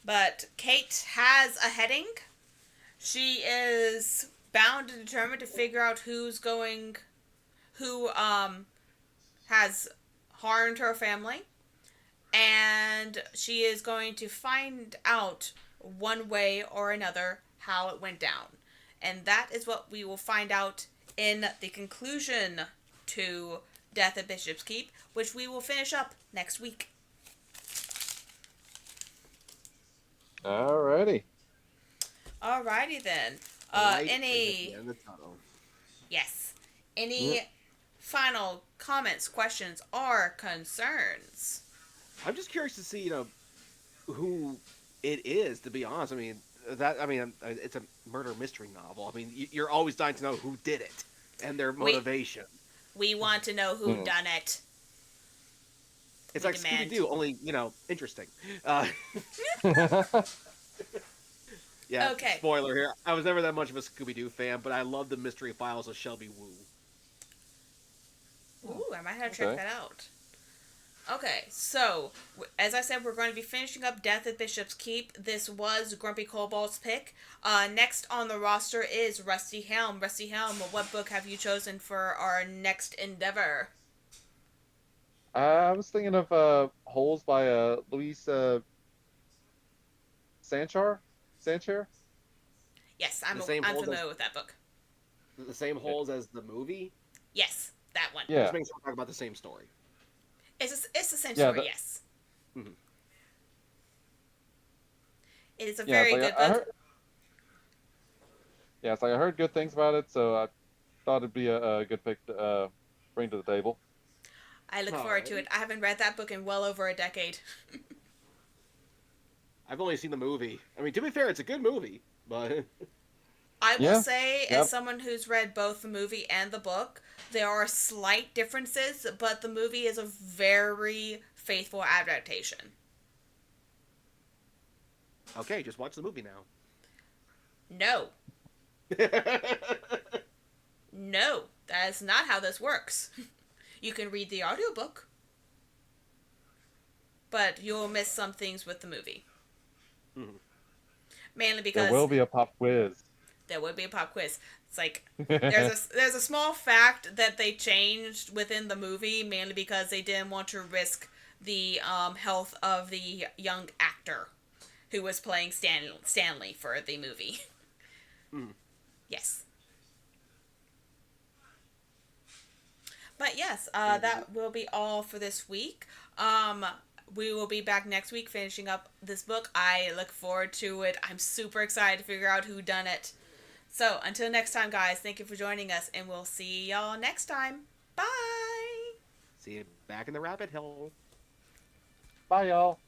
But Kate has a heading. She is bound and determined to figure out who has harmed her family, and she is going to find out one way or another how it went down. And that is what we will find out in the conclusion to Death at Bishop's Keep, which we will finish up next week. Alrighty. Alrighty then. Light Any... is at the end of the tunnel. Yes. Any final comments, questions, or concerns? I'm just curious to see, who it is. To be honest, it's a murder mystery novel. I mean, you're always dying to know who did it and their motivation. We want to know who done it. It's like Scooby-Doo, only interesting. Yeah. Okay. Spoiler here. I was never that much of a Scooby-Doo fan, but I love the mystery files of Shelby Woo. Ooh, I might have to check that out. Okay, so, as I said, we're going to be finishing up Death at Bishop's Keep. This was Grumpy Kobold's pick. Next on the roster is Rusty Helm. Rusty Helm, what book have you chosen for our next endeavor? I was thinking of Holes by Luis Sanchar? Sanchar? Yes, I'm familiar with that book. The same holes as the movie? Yes, that one. Yeah. Just makes me talk about the same story. It's the same story, yes. Mm-hmm. It is a very good book. It's like I heard good things about it, so I thought it'd be a good pick to bring to the table. I look forward to it. I haven't read that book in well over a decade. I've only seen the movie. I mean, to be fair, it's a good movie, but... I will say, as someone who's read both the movie and the book, there are slight differences, but the movie is a very faithful adaptation. Okay, just watch the movie now. No. No, that is not how this works. You can read the audiobook, but you'll miss some things with the movie. Mm-hmm. Mainly because... There will be a pop quiz. There would be a pop quiz. It's like, there's a small fact that they changed within the movie, mainly because they didn't want to risk the health of the young actor who was playing Stanley for the movie. Mm. Yes. But yes, that will be all for this week. We will be back next week finishing up this book. I look forward to it. I'm super excited to figure out who done it. So, until next time, guys, thank you for joining us, and we'll see y'all next time. Bye! See you back in the rabbit hole. Bye, y'all.